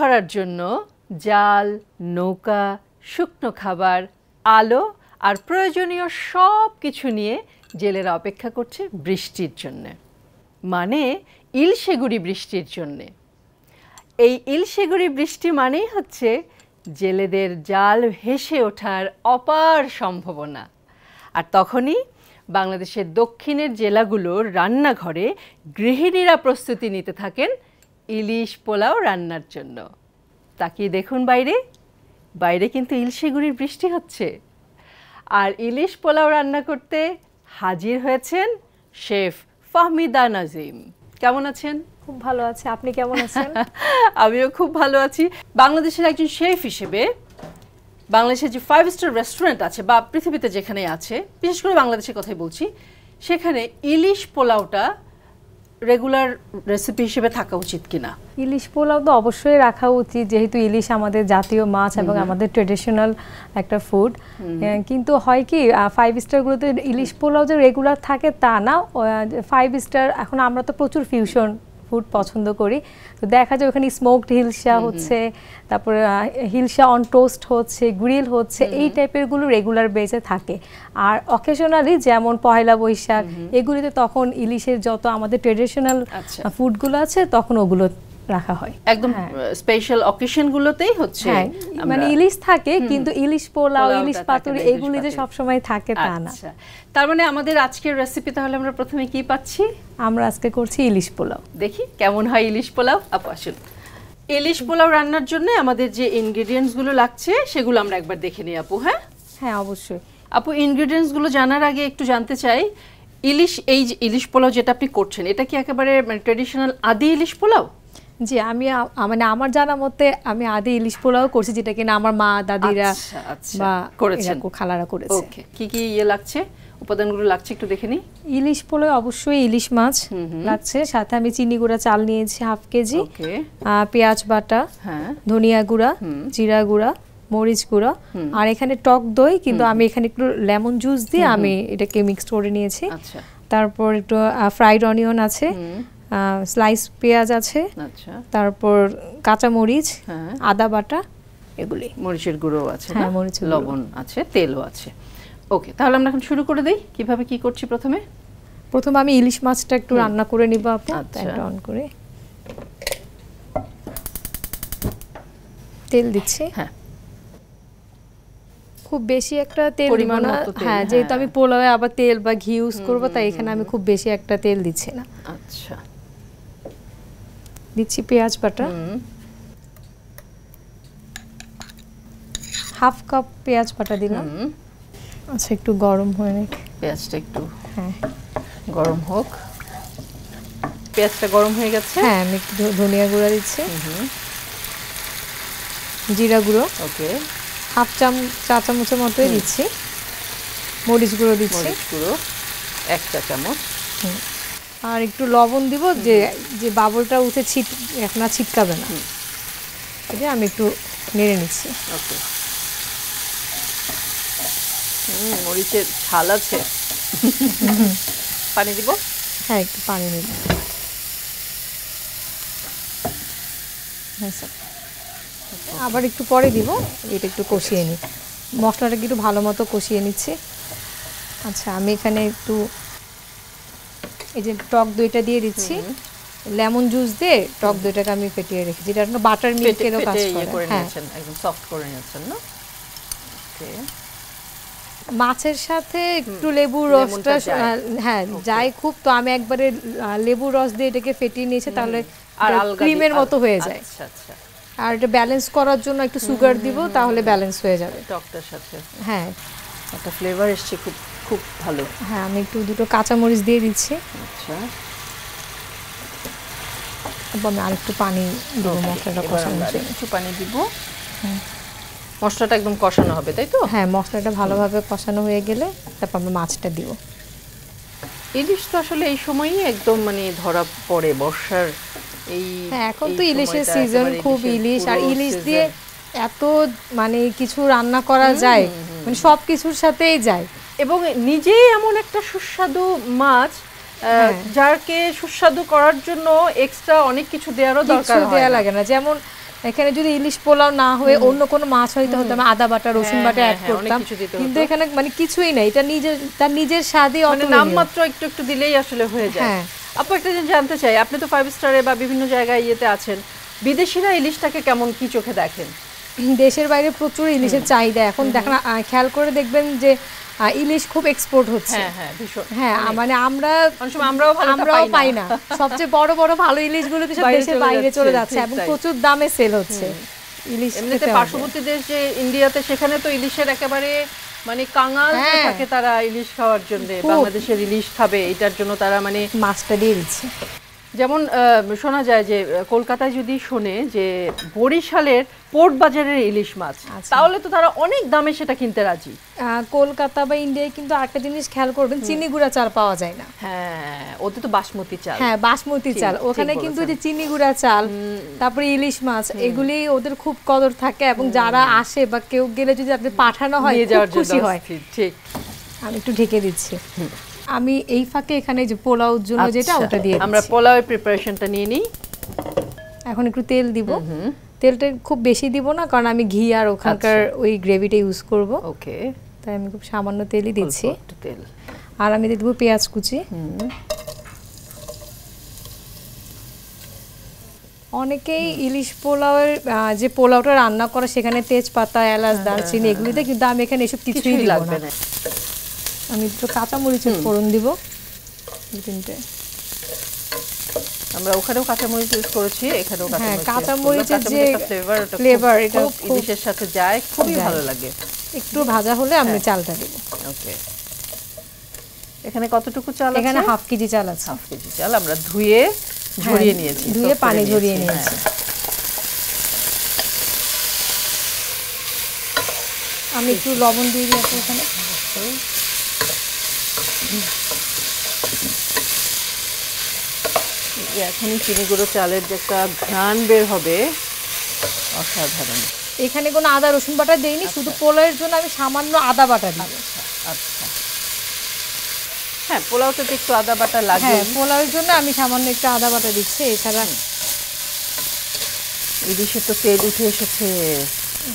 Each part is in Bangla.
ধরার জন্য জাল, নৌকা, শুকনো খাবার, আলো আর প্রয়োজনীয় সব কিছু নিয়ে জেলেরা অপেক্ষা করছে বৃষ্টির জন্যে, মানে ইলশেগুড়ি বৃষ্টির জন্যে। এই ইলশেগুড়ি বৃষ্টি মানেই হচ্ছে জেলেদের জাল ভেসে ওঠার অপার সম্ভাবনা। আর তখনই বাংলাদেশের দক্ষিণের জেলাগুলোর রান্নাঘরে গৃহিণীরা প্রস্তুতি নিতে থাকেন ইলিশ পোলাও রান্নার জন্য। তাকিয়ে দেখুন বাইরে, বাইরে কিন্তু ইলশেগুড়ির বৃষ্টি হচ্ছে। আর ইলিশ পোলাও রান্না করতে হাজির হয়েছেন শেফ ফাহমিদা নাজিম। কেমন আছেন? খুব ভালো আছি, আপনি কেমন আছেন? আমিও খুব ভালো আছি। বাংলাদেশের একজন শেফ হিসেবে বাংলাদেশের যে 5 স্টার রেস্টুরেন্ট আছে বা পৃথিবীতে যেখানে আছে, বিশেষ করে বাংলাদেশের কথাই বলছি, সেখানে ইলিশ পোলাওটা রেগুলার রেসিপি হিসেবে থাকা উচিত কিনা? ইলিশ পোলাও তো অবশ্যই রাখা উচিত, যেহেতু ইলিশ আমাদের জাতীয় মাছ এবং আমাদের ট্রেডিশনাল একটা ফুড। কিন্তু হয় কি 5 স্টারগুলোতে ইলিশ পোলাও যে রেগুলার থাকে তা না। 5 স্টার এখন আমরা তো প্রচুর ফিউশন ফুড পছন্দ করি, তো দেখা যায় ওখানে স্মোকড হিলসা হচ্ছে, তারপরে হিলসা অন টোস্ট হচ্ছে, গ্রিল হচ্ছে, এই টাইপের গুলো রেগুলার বেজে থাকে। আর অকেশনালি যেমন পহেলা বৈশাখ এগুলিতে তখন ইলিশের যত আমাদের ট্রেডিশনাল ফুডগুলো আছে তখন ওগুলো রাখা হয় একদম স্পেশাল অকেশনগুলোতেই হচ্ছে, মানে ইলিশ থাকে কিন্তু ইলিশ পোলাও, ইলিশ পাতুরি এগুলি যে সব সময় থাকে তা না। তার মানে আমাদের আজকের রেসিপি তাহলে আমরা প্রথমে কি পাচ্ছি? আমরা আজকে করছি ইলিশ পোলাও। দেখি কেমন হয় ইলিশ পোলাও। আপু আসুন। ইলিশ পোলাও রান্নার জন্য আমাদের যে ইনগ্রেডিয়েন্টস গুলো লাগছে সেগুলো আমরা একবার দেখে নিই আপু। হ্যাঁ হ্যাঁ অবশ্যই আপু, ইনগ্রেডিয়েন্টস গুলো জানার আগে একটু জানতে চাই, এই যে ইলিশ পোলাও যেটা আপনি করছেন এটা কি একেবারে মানে ট্র্যাডিশনাল আদি ইলিশ পোলাও? জি, আমি মানে আমার জানা মতে আমি আদি ইলিশ পোলাও করছি, যেটা কিনা আমার মা দাদিরা বা করেছেন, খালারা করেছে। ওকে, কি কি লাগছে, উপাদানগুলো লাগছে একটু দেখে নিই। ইলিশ পোলাও অবশ্যই ইলিশ মাছ লাগছে, সাথে আমি চিনি গুঁড়া চাল নিয়েছি হাফ কেজি, পেঁয়াজ বাটা, ধনিয়া গুঁড়া, জিরা গুঁড়া, মরিচ গুঁড়া, আর এখানে টক দই, কিন্তু আমি এখানে একটু লেমন জুস দিয়ে আমি এটাকে মিক্সড করে নিয়েছি। তারপর একটু ফ্রাইড অনিয়ন আছে, স্লাইস পেঁয়াজ আছে, তারপর কাঁচা মরিচ, আদা বাটা, এগুলি, মরিচের গুঁড়ো আছে, লবণ আছে, তেলও আছে। ওকে, তাহলে আমরা এখন শুরু করে দেই। কিভাবে কি করছি? প্রথমে আমি ইলিশ মাছটা একটু রান্না করে নিব আপু। প্যানটা অন করে তেল দিচ্ছি। হ্যাঁ, খুব বেশি একটা তেল দিব না, হ্যাঁ, যেহেতু আমি পোলাওয়ে আবার তেল বা ঘি ইউজ করব, তাই এখানে আমি খুব বেশি একটা তেল দিচ্ছি না। আচ্ছা, দিচ্ছি পেঁয়াজ বাটা, হাফ কাপ পেঁয়াজ বাটা দিলাম। আচ্ছা, একটু গরম হয়ে নিক, পেঁয়াজটা একটু গরম হোক। পেঁয়াজটা গরম হয়ে গেছে, হ্যাঁ, আমি একটু ধনিয়া গুঁড়া দিচ্ছি, জিরা গুঁড়ো, ওকে, হাফ চা চামচের মতোই দিচ্ছি, মরিচ গুঁড়ো দিচ্ছি, গুঁড়ো 1 চা চামচ, আর একটু লবণ দিব, যে বাবলটা উঠে এখন আর ছিটকাবে না। এটা আমি একটু নেড়ে নিচ্ছি। ওকে, মরিচের ঝাল আছে, পানি দিব, হ্যাঁ, একটু পানি নেব, হ্যাঁ স্যার, আবার একটু পরে দিব। এটা একটু কষিয়ে নিই, মশলাটাকে একটু ভালো মতো কষিয়ে নিচ্ছি। আচ্ছা, আমি এখানে একটু এই যে টক দইটা দিয়ে দিচ্ছি, লেমন জুস দিয়ে টক দইটাকে আমি ফেটিয়ে রেখেছি, যেটা একটা বাটার মিল্কেরও কাজ করে। হ্যাঁ, একদম সফট করে নিয়েছেন না? ওকে, মাছের সাথে একটু লেবুর রসটা, হ্যাঁ, যাই খুব, তো আমি একবারে লেবুর রস দিয়ে এটাকে ফেটিয়ে নিয়েছি, তাহলে আর ক্রিমের মতো হয়ে যায়। আচ্ছা আচ্ছা, আর এটা ব্যালেন্স করার জন্য একটু সুগার দিব, তাহলে ব্যালেন্স হয়ে যাবে টকটার সাথে। হ্যাঁ, একটা ফ্লেভার এসছে খুব খুব ভালো। হ্যাঁ, আমি একটু দুটো কাঁচা মরিচ দিয়ে দিচ্ছি। আচ্ছা, আমি আরেকটু পানি দিব মশলাটা কষানোর জন্য। একটু পানি দিব, মশলাটা একদম কষানো হবে, তাই তো? হ্যাঁ, মশলাটা ভালোভাবে কষানো হয়ে গেলে তারপর আমরা মাছটা দিব। ইলিশ তো আসলে এই সময়ই একদম মানে ধরা পড়ে, বর্ষার এই, এখন তো ইলিশের সিজন, খুব ইলিশ, আর ইলিশ দিয়ে এত মানে কিছু রান্না করা যায়, মানে সব কিছুর সাথেই যায়, এবং নিজেই এমন একটা সুস্বাদু মাছ যারকে সুস্বাদু করার জন্য এক্সট্রা অনেক কিছু দেওয়ারও দরকার হয়, দেওয়া লাগে না। যেমন এখানে যদি ইলিশ পোলাও না হয়ে অন্য কোনো মাছ হইতে হতো আমি আদা বাটা রসুন বাটা অ্যাড করতাম, কিন্তু এখানে মানে কিছুই নাই, এটা তার নিজের স্বাদই মানে নামমাত্র একটু একটু দিলেই আসলে হয়ে যায়। আপু একটা জিনিস জানতে চাই, আপনি তো 5 স্টারে বা বিভিন্ন জায়গায় ইয়েতে আছেন, বিদেশিরা ইলিশটাকে কেমন কি চোখে দেখেন? দেশের বাইরে প্রচুর ইলিশের চাহিদা এখন, দেখেন খেয়াল করে দেখবেন যে ইলিশ খুব এক্সপোর্ট হচ্ছে। হ্যাঁ মানে আমরাও পাই না, সবচেয়ে বড় বড় ভালো ইলিশগুলো তো দেশের বাইরে চলে যাচ্ছে এবং প্রচুর দামে সেল হচ্ছে ইলিশ। এমনিতে পার্শ্ববর্তী দেশ যে ইন্ডিয়াতে, সেখানে তো ইলিশের একেবারে মানে কাঙাল থাকে তারা ইলিশ খাওয়ার জন্য, বাংলাদেশের ইলিশ খাবে এটার জন্য তারা মানে মাছটা দিয়ে দিচ্ছে। যেমন শোনা যায় যে কলকাতায় যদি শোনে যে বরিশালের পোর্ট বাজারের ইলিশ মাছ, তাহলে তো তারা অনেক দামে সেটা কিনতে রাজি। কলকাতা বা ইন্ডিয়ায় কিন্তু আরেকটা জিনিস খেয়াল করবেন, চিনি গুঁড়া চাল পাওয়া যায় না। হ্যাঁ, ওদের তো বাসমতি চাল। হ্যাঁ, বাসমতি চাল। ওখানে কিন্তু যে চিনি গুঁড়া চাল, তারপরে ইলিশ মাছ, এগুলি ওদের খুব কদর থাকে এবং যারা আসে বা কেউ গেলে যদি আপনি পাঠানো হয় খুব খুশি হয়। ঠিক, আমি একটু ঢেকে দিচ্ছি। আমি এই ফাঁকে এখানে যে পোলাওর জন্য যেটা ওটা দিয়ে আমরা পোলাওয়ের প্রিপারেশনটা নিয়ে নিই। এখন একটু তেল দিব, তেলটা খুব বেশি দিব না কারণ আমি ঘি আর ওখানকার ওই গ্রেভিটা ইউজ করব। ওকে, তাই আমি খুব সামান্য তেলই দিচ্ছি। তেল আর আমি দিয়ে দেবো পেঁয়াজ কুচি। অনেকেই ইলিশ পোলাওয়ের যে পোলাওটা রান্না করে সেখানে তেজপাতা, এলাচ, দারচিনি এগুলিতে, কিন্তু আমি এখানে এসব কিছুই লাগবে না। আমি একটু কাঁচা মরিচের ফোড়ন দিব, 2-3টে। আমরা ওখানেও কাঁচা মরিচ ইউজ করেছি, এখানেও কাঁচা মরিচের যে ফ্লেভার এটা ইলিশের সাথে যায়, খুবই ভালো লাগে। একটু ভাজা হলে আমি চালটা দেব। ওকে, এখানে কতটুকু চাল আছে? এখানে হাফ কেজি চাল আছে। হাফ কেজি চাল আমরা ধুয়ে ঝরিয়ে নিয়েছি, ধুয়ে পানি ঝরিয়ে নিয়েছি। আমি একটু লবণ দিয়ে দিয়েছি এখানে। এখনই চিনি গুঁড়ো চালের যে একটা ঘ্রাণ বের হবে অসাধারণ। এখানে কোনো আদা রসুন বাটা দেইনি, শুধু পোলাওয়ের জন্য আমি সামান্য আদা বাটা দিব। আচ্ছা, হ্যাঁ, পোলাওতে তো একটু আদা বাটা লাগে। হ্যাঁ, পোলাওয়ের জন্য আমি সামান্য একটু আদা বাটা দিচ্ছি। এছাড়া ইলিশের তো তেল উঠে এসেছে,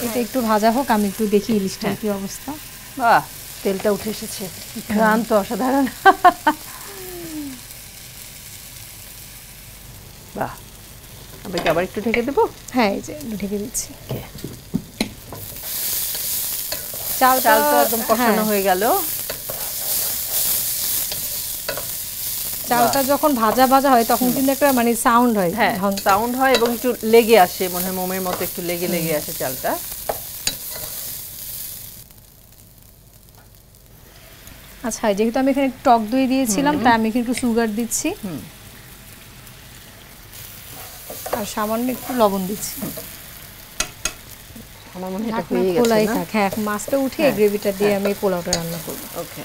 এটা একটু ভাজা হোক, আমি একটু দেখি ইলিশটার কি অবস্থা। বাহ, তেলটা উঠে এসেছে, ঘ্রাণ তো অসাধারণ। বাহ, আমি কি আবার একটু ঢেকে দেবো? হ্যাঁ, এই যে ঢেকে দিচ্ছি। চালটা একদম কষানো হয়ে গেল। চালটা যখন ভাজা ভাজা হয় তখন কিন্তু একটা মানে সাউন্ড হয়। হ্যাঁ, সাউন্ড হয় এবং একটু লেগে আসে, মনে হয় মোমের মতো একটু লেগে লেগে আসে চালটা। আচ্ছা, যেহেতু আমি এখানে টক দই দিয়েছিলাম তাই আমি একটু সুগার দিচ্ছি আর সামান্য একটু লবণ দিচ্ছি। আমার মনে হয় এটা হয়ে গেছে না? হ্যাঁ, মাছটা উঠিয়ে গ্রেভিটা দিয়ে আমি পোলাওটা রান্না করব। ওকে,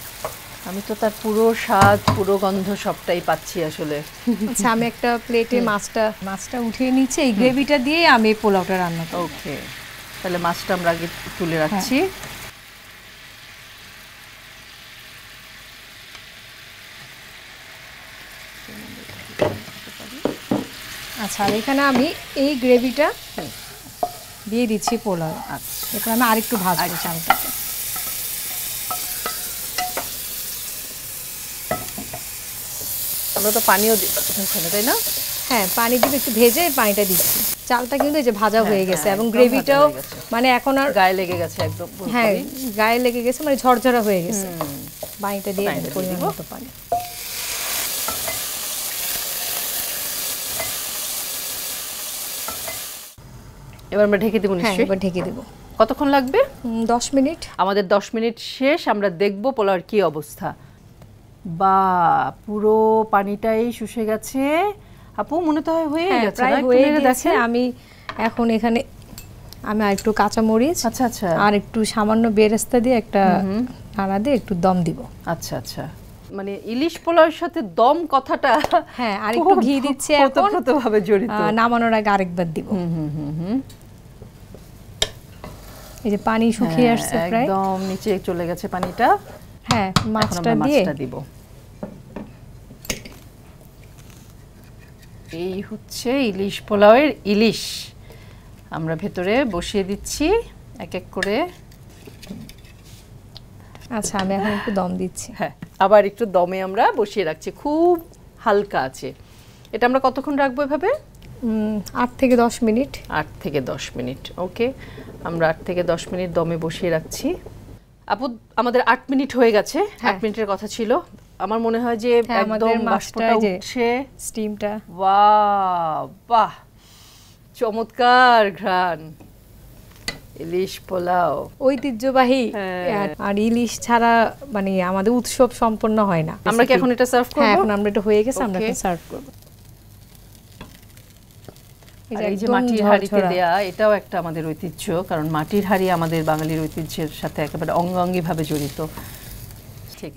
আমি তো তার পুরো স্বাদ, পুরো গন্ধ সবটাই পাচ্ছি আসলে। আচ্ছা, আমি একটা প্লেটে মাছটা উঠিয়ে নিচ্ছি, এই গ্রেভিটা দিয়ে আমি পোলাওটা রান্না করব। ওকে, তাহলে মাছটা আমরা আগে তুলে রাখছি। আচ্ছা, আর এখানে আমি এই গ্রেভিটা দিয়ে দিচ্ছি পোলাও। আচ্ছা, এরপর আমি আরেকটু ভাজবো চালটাকে। আমরা তো পানিও ওখানে, তাই না? হ্যাঁ, পানি দিয়ে একটু ভেজে পানিটা দিচ্ছি। চালটা কিন্তু এই যে ভাজা হয়ে গেছে এবং গ্রেভিটাও মানে এখন আর গায়ে লেগে গেছে একদম। হ্যাঁ, গায়ে লেগে গেছে, মানে ঝরঝরা হয়ে গেছে। পানিটা দিয়ে পরিমাণ মতো পানি। এবার আমরা ঢেকে দেব নিশ্চয়ই? এবার ঢেকে দেব। কতক্ষণ লাগবে? 10 মিনিট। আমাদের 10 মিনিট শেষ, আমরা দেখব পোলাওর কি অবস্থা। বা পুরো পানিটাই শুষে গেছে। আপু, মনে তো হয়ে গেছে, প্রায় হয়ে গেছে। আমি এখন এখানে আমি আর একটু কাঁচা মরিচ, আচ্ছা আচ্ছা, আর একটু সামান্য বেরেস্তা দিয়ে একটা নাড়া দিয়ে একটু দম দিব। আচ্ছা আচ্ছা, মানে ইলিশ পোলাওর সাথে দম কথাটা, হ্যাঁ, আর একটু ঘি দিচ্ছি এখন, ওতপ্রোতভাবে জড়িত। নামানোর আগে আরেকবার দিব। এই যে পানি শুকিয়ে আসছে, প্রায় একদম নিচে চলে গেছে পানিটা। হ্যাঁ, মাছটা দিব। এই হচ্ছে ইলিশ পোলাওয়ের ইলিশ। আমরা ভেতরে বসিয়ে দিচ্ছি এক এক করে। আচ্ছা, আমি এখন একটু দম দিচ্ছি। হ্যাঁ, আবার একটু দমে আমরা বসিয়ে রাখছি, খুব হালকা আছে। এটা আমরা কতক্ষণ রাখবো এভাবে? 8 থেকে 10 মিনিট। 8 থেকে 10 মিনিট, ওকে। আমরা 8 থেকে 10 মিনিট দমে বসিয়ে রাখছি। আপু, আমাদের 8 মিনিট হয়ে গেছে। 8 মিনিটের কথা ছিল। আমার মনে হয় যে একদম বাষ্পটা উঠছে, স্টিমটা। বাহ বাহ, চমৎকার ঘ্রাণ। ইলিশ পোলাও ঐতিহ্যবাহী, আর ইলিশ ছাড়া মানে আমাদের উৎসব সম্পন্ন হয় না। আমরা কি এখন এটা সার্ভ করব? হ্যাঁ, এখন আমরা এটা হয়ে গেছে, আমরা এখন সার্ভ করব। এই যে মাটির হাঁড়িতে দেয়া, এটাও একটা আমাদের ঐতিহ্য, কারণ মাটির হাঁড়ি আমাদের বাঙালির ঐতিহ্যের সাথে একেবারে অঙ্গাঙ্গি ভাবে জড়িত।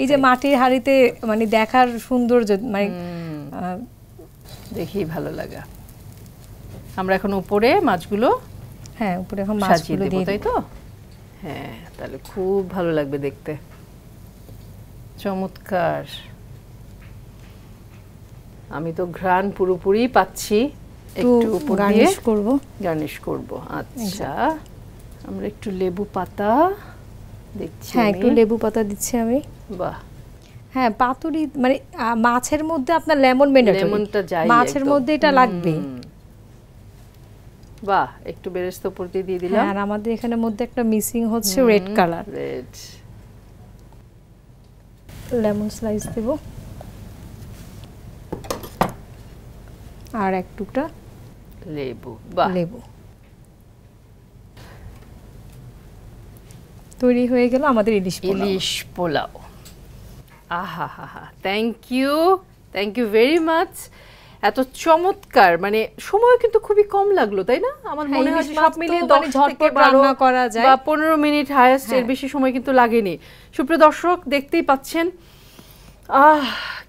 এই যে মাটির হাঁড়িতে মানে দেখার সৌন্দর্য, মানে দেখি ভালো লাগা। আমরা এখন উপরে মাছগুলো, হ্যাঁ উপরে এখন মাছগুলো দিয়ে, তাই তো? হ্যাঁ, তাহলে খুব ভালো লাগবে দেখতে। চমৎকার। আমি তো ঘ্রাণ পুরোপুরি পাচ্ছি। একটু উপর দিয়ে গার্নিশ করব। আচ্ছা, আমরা একটু লেবু পাতা দিচ্ছি। হ্যাঁ, একটু লেবু পাতা দিচ্ছি আমি। বাহ। হ্যাঁ, পাতুরি মানে মাছের মধ্যে আপনার লেমন ম্যান্ডেটরি, লেমনটা যাই, মাছের মধ্যে এটা লাগবে। বাহ, একটু বেরেস্তা উপর দিয়ে দিলাম। আর আমাদের এখানে মধ্যে একটা মিসিং হচ্ছে red colour, red. Lemon slice দেব, আর এক টুকরা লেবু। বাহ, লেবু। তৈরি হয়ে গেল আমাদের ইলিশ পোলাও। আহা হা হা, থ্যাংক ইউ ভেরি মাচ। এত চমৎকার, মানে সময় কিন্তু খুবই কম লাগলো, তাই না? আমার মনে হয় সব মিলিয়ে 10 থেকে 12 করা যায় বা 15 মিনিট হাইয়েস্ট, এর বেশি সময় কিন্তু লাগেনি। সুপ্রিয় দর্শক, দেখতেই পাচ্ছেন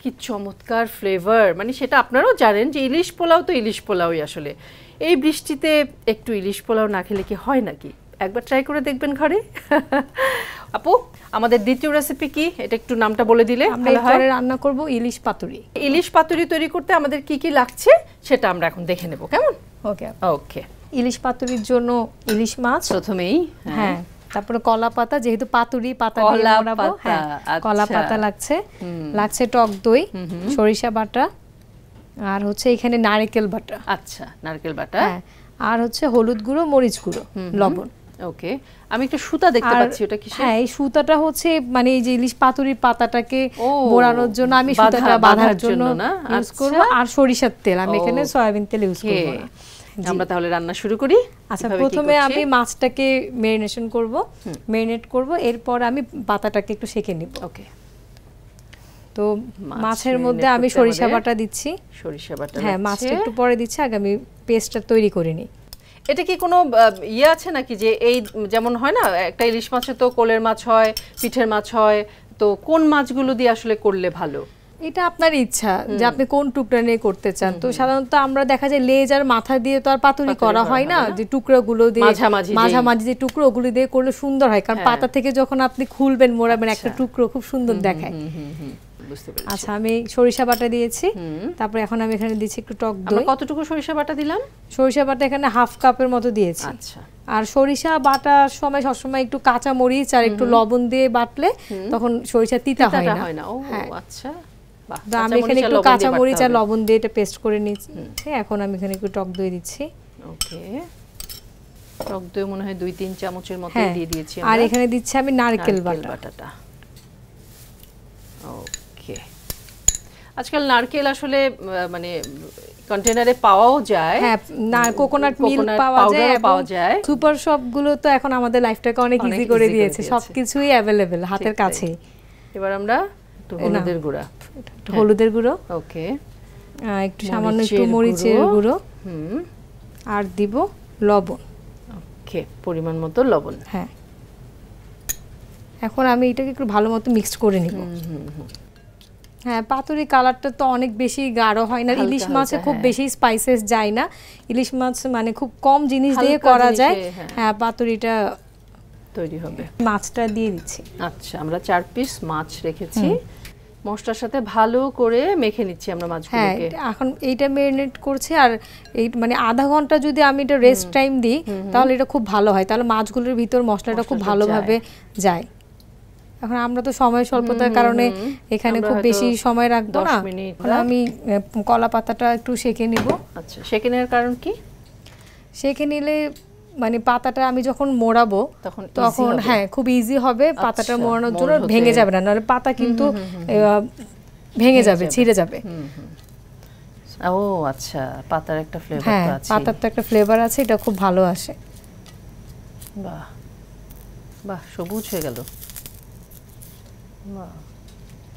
কি চমৎকার ফ্লেভার। মানে সেটা আপনারাও জানেন যে ইলিশ পোলাও তো ইলিশ পোলাওই আসলে। এই বৃষ্টিতে একটু ইলিশ পোলাও না খেলে কি হয় নাকি? একবার ট্রাই করে দেখবেন ঘরে। আপু, আমাদের দ্বিতীয় রেসিপি কি, এটা একটু নামটা বলে দিলে ভালো হয়। আমরা রান্না করব ইলিশ পাতুরি। ইলিশ পাতুরি তৈরি করতে আমাদের কি কি লাগছে সেটা আমরা এখন দেখে নেব, কেমন? ওকে ওকে। ইলিশ পাতুরির জন্য ইলিশ মাছ প্রথমেই, হ্যাঁ, তারপরে কলা পাতা, যেহেতু পাতুরি পাতা দিয়ে বানাবো, হ্যাঁ কলা পাতা লাগছে টক দই, সরিষা বাটা, আর হচ্ছে এখানে নারকেল বাটা। আচ্ছা, নারকেল বাটা, হ্যাঁ, আর হচ্ছে হলুদ গুঁড়ো, মরিচ গুঁড়ো, লবণ। ওকে। আমি একটু সুতা দেখতে পাচ্ছি, ওটা কিসের? হ্যাঁ, এই সুতাটা হচ্ছে মানে এই যে ইলিশ পাতুরির পাতাটাকে মোড়ানোর জন্য আমি সুতাটা বাঁধার জন্য ইউজ করব। আর সরিষার তেল, আমি এখানে সয়াবিন তেল ইউজ করব না। আমরা তাহলে রান্না শুরু করি। আচ্ছা, প্রথমে আমি মাছটাকে ম্যারিনেট করব, এরপর আমি পাতাটাকে একটু সেকে নিব। ওকে। তো মাছের মধ্যে আমি সরিষা বাটা দিচ্ছি। সরিষা বাটা, হ্যাঁ, মাছটা একটু পরে দিচ্ছি, আগে আমি পেস্টটা তৈরি করে নিই। এটা কি কোনো ইয়ে আছে নাকি যে এই যেমন হয় না একটা ইলিশ মাছে তো কোলের মাছ হয়, পিঠের মাছ হয়, তো কোন মাছগুলো দিয়ে আসলে করলে ভালো? এটা আপনার ইচ্ছা যে আপনি কোন টুকরা নিয়ে করতে চান। তো সাধারণত আমরা দেখা যায় লেজ আর মাথা দিয়ে তো আর পাতুরি করা হয় না, যে টুকরাগুলো দিয়ে মাঝামাঝি যে টুকরো ওগুলো দিয়ে করলে সুন্দর হয়, কারণ পাতা থেকে যখন আপনি খুলবেন মোড়াবেন একটা টুকরো খুব সুন্দর দেখায়। আচ্ছা, আমি সরিষা বাটা দিয়েছি, তারপর এখন আমি এখানে দিচ্ছি একটু টক দই। আমরা কতটুকু সরিষা বাটা দিলাম? সরিষা বাটা এখানে হাফ কাপের মতো দিয়েছি। আচ্ছা। আর সরিষা বাটার সময় সবসময় একটু কাঁচা মরিচ আর একটু লবণ দিয়ে বাটলে তখন সরিষা তিতা হয় না। ও আচ্ছা, বাহ। আমি এখানে একটু কাঁচা মরিচ আর লবণ দিয়ে এটা পেস্ট করে নিয়েছি। এখন আমি এখানে একটু টক দই দিচ্ছি। ওকে। টক দই মনে হয় 2-3 চামচের মতো দিয়ে দিয়েছি আমরা। আর এখানে দিচ্ছি আমি নারকেল বাটাটা। ওকে। আজকাল নারকেল আসলে মানে কন্টেনারে পাওয়াও যায়, হ্যাঁ, না কোকোনাট মিল্ক পাওয়া যায়। সুপার শপ গুলো তো এখন আমাদের লাইফটাকে অনেক ইজি করে দিয়েছে, সবকিছুই अवेलेबल হাতের কাছে। এবার আমরা একটু হলুদের গুঁড়ো, ওকে, একটু সামান্য একটু মরিচের গুঁড়ো, আর দিব লবণ। ওকে, পরিমাণ মতো লবণ। হ্যাঁ, এখন আমি এটাকে একটু ভালো মতো মিক্সড করে নিব। হ্যাঁ, পাতুরি কালারটা তো অনেক বেশি গাঢ় হয় না, ইলিশ মাছে খুব বেশি স্পাইসেস যায় না, ইলিশ মাছ মানে খুব কম জিনিস দিয়ে করা যায়। হ্যাঁ, পাতুরিটা তৈরি হবে। মাছটা দিয়ে দিচ্ছি। আচ্ছা, আমরা 4 পিস মাছ রেখেছি, মশলার সাথে ভালো করে মেখে নিচ্ছি আমরা হ্যাঁ মাছগুলোকে। এখন এইটা মেরিনেট করছে, আর এই মানে আধা ঘন্টা যদি আমি এটা রেস্ট টাইম দিই তাহলে এটা খুব ভালো হয়, তাহলে মাছগুলোর ভিতর মশলাটা খুব ভালোভাবে যায়। এখন আমরা তো সময় স্বল্পতার কারণে এখানে খুব বেশি সময় রাখবো না, আমি কলা পাতাটা একটু সেঁকে নিব। আচ্ছা, সেঁকে নেওয়ার কারণ কি? সেঁকে নিলে মানে পাতাটা আমি যখন মোড়াবো তখন হ্যাঁ খুব ইজি হবে পাতাটা মোড়ানোর জন্য, ভেঙে যাবে না, নাহলে পাতা কিন্তু ভেঙে যাবে, ছিঁড়ে যাবে। ও আচ্ছা, পাতার একটা ফ্লেভার হ্যাঁ আছে, পাতার তো একটা ফ্লেভার আছে, এটা খুব ভালো আসে। বাহ বাহ, সবুজ হয়ে গেল, বাহ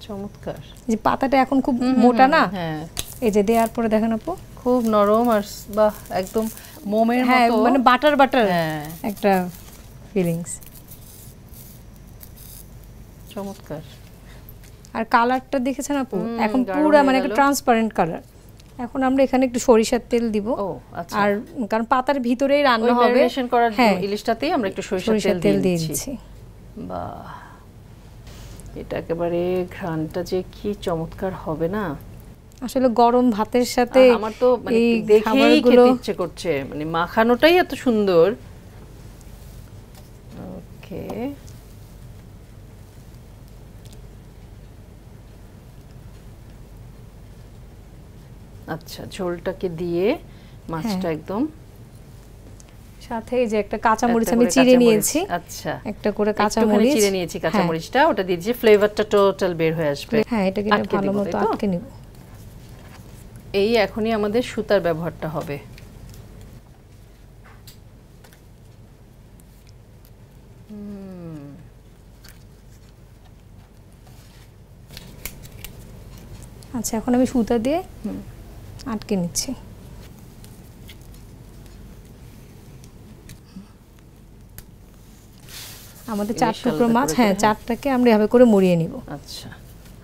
চমৎকার। যে পাতাটা এখন খুব মোটা না, হ্যাঁ এই যে দেওয়ার পরে দেখেন আপু খুব নরম, আর বাহ একদম মোমের হ্যাঁ মতো, মানে বাটার বাটার হ্যাঁ একটা ফিলিংস। চমৎকার। আর কালারটা দেখেছেন আপু, এখন পুরো মানে একটা ট্রান্সপারেন্ট কালার। এখন আমরা এখানে একটু সরিষার তেল দিব। ও আচ্ছা, আর কারণ পাতার ভিতরেই রান্না হবে, ম্যারিনেশন করার হ্যাঁ ইলিশটাতেই আমরা একটু সরিষার তেল দিয়ে দিচ্ছি। বাহ, এটা একেবারে ঘ্রাণটা যে কি চমৎকার হবে না, আসলে গরম ভাতের সাথে আমার তো মানে দেখেই খেতে ইচ্ছে করছে, মানে মাখানোটাই এত সুন্দর। ওকে, আচ্ছা ঝোলটাকে দিয়ে মাছটা একদম সাথে এই যে একটা কাঁচা মরিচ আমি চিড়ে নিয়েছি, আচ্ছা একটা করে কাঁচা মরিচ চিড়ে নিয়েছি, কাঁচা মরিচটা ওটা দিয়ে দিয়েছি, ফ্লেভারটা টোটাল বের হয়ে আসবে। হ্যাঁ এটাকে ভালো মতো আটকে নিব। এই এখনই আমাদের সুতার ব্যবহারটা হবে। আচ্ছা এখন আমি সুতা দিয়ে আটকে নিচ্ছি। আমাদের 4 টুকরো মাছ, হ্যাঁ 4টাকে আমরা এভাবে করে মুড়িয়ে নিব। আচ্ছা,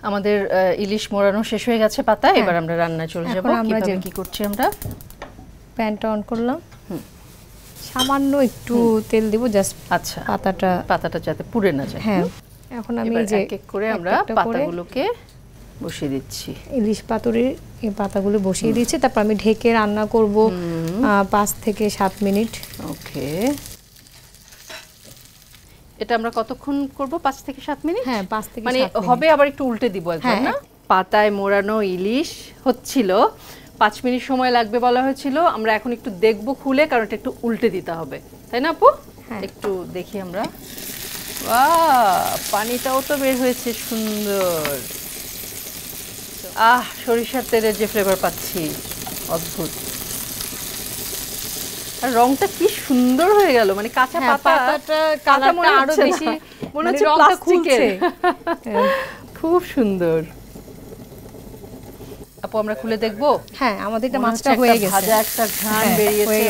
আমাদের ইলিশ মোড়ানো শেষ হয়ে গেছে পাতা, এবার আমরা রান্নায় চলে যাব। কিভাবে কি করছি আমরা? প্যানটা অন করলাম, সামান্য একটু তেল দিব জাস্ট, আচ্ছা পাতাটা যাতে পুড়ে না যায়। হ্যাঁ এখন আমি এই যে এক এক করে আমরা পাতাগুলোকে বসিয়ে দিচ্ছি, ইলিশ পাতুরির এই পাতাগুলো বসিয়ে দিচ্ছি, তারপর আমি ঢেকে রান্না করব 5 থেকে 7 মিনিট। ওকে, এটা আমরা কতক্ষণ করব? 5 থেকে 7 মিনিট। হ্যাঁ 5 থেকে 7 মানে মিনিট হবে, আবার একটু উল্টে দিব একবার না। পাতায় মোড়ানো ইলিশ হচ্ছিল, 5 মিনিট সময় লাগবে বলা হয়েছিল, আমরা এখন একটু দেখব খুলে, কারণ এটা একটু উল্টে দিতে হবে, তাই না আপু? একটু দেখি আমরা। বাহ, পানিটাও তো বের হয়েছে সুন্দর। সরিষার তেলের যে ফ্লেভার পাচ্ছি, অদ্ভুত। আর রংটা কি সুন্দর হয়ে গেল, মানে কাঁচা পাতাটা কালারটা আরো বেশি মনে হচ্ছে প্লাস্টিকের, খুব সুন্দর। আপু আমরা খুলে দেখবো? হ্যাঁ আমাদের এটা মাছটা হয়ে গেছে, ভাজা একটা ঘ্রাণ বেরিয়েছে।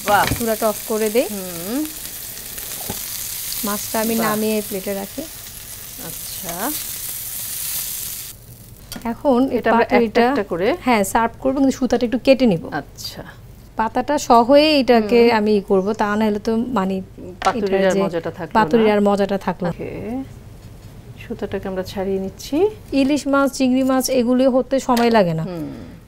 বাহ, চুলাটা অফ করে দেই। মাছটা আমি নামিয়ে প্লেটে রাখি। আচ্ছা, এখন এটা আমরা একটা করে হ্যাঁ সার্ভ করব, কিন্তু সুতাটা একটু কেটে নিব। আচ্ছা, পাতাটা সহই এটাকে আমি করব, তা না হলে তো মানে পাতুরির আর মজাটা থাকলো। সুতাটাকে আমরা ছাড়িয়ে নিচ্ছি। ইলিশ মাছ, চিংড়ি মাছ এগুলো হতে সময় লাগে না,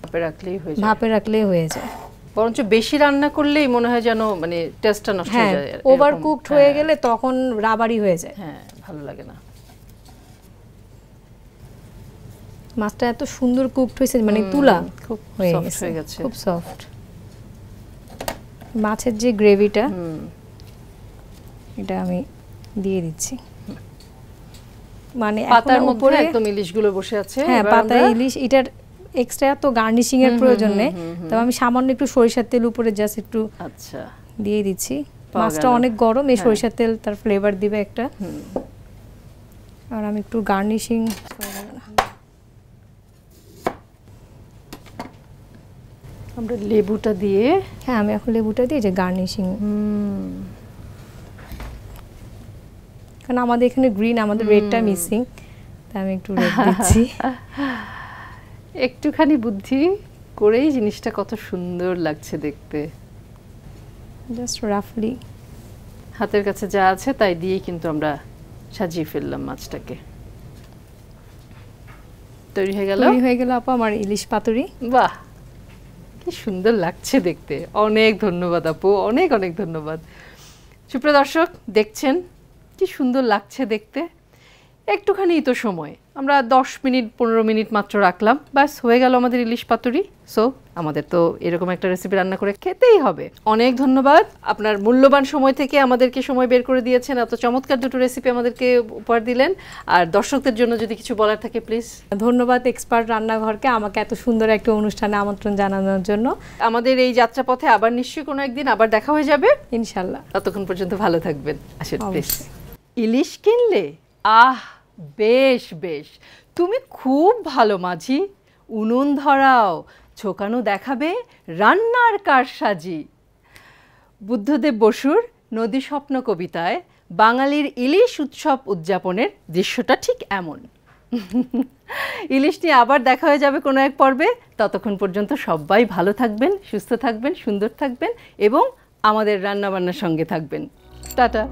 ভাপে রাখলেই হয়ে যায়। বরঞ্চ বেশি রান্না করলেই মনে হয় যেন মানে টেস্টটা নষ্ট হয়ে যায়, ওভার কুকড হয়ে গেলে তখন রাবারি হয়ে যায়, হ্যাঁ ভালো লাগে না। মাছটা এত সুন্দর কুকড হয়েছে, মানে তুলা খুব সফট হয়ে গেছে, খুব সফট। মাছের যে গ্রেভিটা এটা আমি দিয়ে দিচ্ছি, মানে পাতার উপরে একদম ইলিশগুলো বসে আছে। হ্যাঁ পাতা ইলিশ, এটার এক্সট্রা তো গার্নিশিং এর প্রয়োজন নেই, তবে আমি সামান্য একটু সরিষার তেল উপরে জাস্ট একটু আচ্ছা দিয়ে দিচ্ছি। মাছটা অনেক গরম, এই সরিষার তেল তার ফ্লেভার দিবে একটা। আর আমি একটু গার্নিশিং আমরা লেবুটা দিয়ে, হ্যাঁ আমি এখন লেবুটা দিয়ে যে গার্নিশিং, কারণ আমাদের এখানে গ্রিন, আমাদের রেডটা মিসিং, তাই আমি একটু রেড দিচ্ছি। একটুখানি বুদ্ধি করেই জিনিসটা কত সুন্দর লাগছে দেখতে। জাস্ট রাফলি হাতের কাছে যা আছে তাই দিয়েই কিন্তু আমরা সাজিয়ে ফেললাম মাছটাকে। তৈরি হয়ে গেল আপু আমার ইলিশ পাতুরি। বাহ, কি সুন্দর লাগছে দেখতে। অনেক ধন্যবাদ আপু, অনেক অনেক ধন্যবাদ। সুপ্রিয় দর্শক, দেখছেন কি সুন্দর লাগছে দেখতে। একটুখানি তো সময়, আমরা 10 মিনিট 15 মিনিট মাত্র রাখলাম, ব্যাস হয়ে গেল আমাদের ইলিশ পাতুরি। সো আমাদের তো এরকম একটা রেসিপি রান্না করে খেতেই হবে। অনেক ধন্যবাদ, আপনার মূল্যবান সময় থেকে আমাদেরকে সময় বের করে দিয়েছেন, এত চমৎকার দুটো রেসিপি আমাদেরকে উপহার দিলেন। আর দর্শকদের জন্য যদি কিছু বলার থাকে প্লিজ। ধন্যবাদ এক্সপার্ট রান্নাঘরকে আমাকে এত সুন্দর একটা অনুষ্ঠানে আমন্ত্রণ জানানোর জন্য। আমাদের এই যাত্রাপথে আবার নিশ্চয়ই কোনো একদিন আবার দেখা হয়ে যাবে ইনশাল্লাহ। ততক্ষণ পর্যন্ত ভালো থাকবেন। আসেন প্লিজ। ইলিশ কিনলে? আহ, বেশ বেশ, তুমি খুব ভালো মাঝি। উনুন ধরাও, ছোকানো দেখাবে রান্নার কারসাজি। বুদ্ধদেব বসুর নদী স্বপ্ন কবিতায় বাঙালির ইলিশ উৎসব উদযাপনের দৃশ্যটা ঠিক এমন। ইলিশ নিয়ে আবার দেখা হয়ে যাবে কোনো এক পর্বে। ততক্ষণ পর্যন্ত সবাই ভালো থাকবেন, সুস্থ থাকবেন, সুন্দর থাকবেন এবং আমাদের রান্নাবান্নার সঙ্গে থাকবেন। টাটা।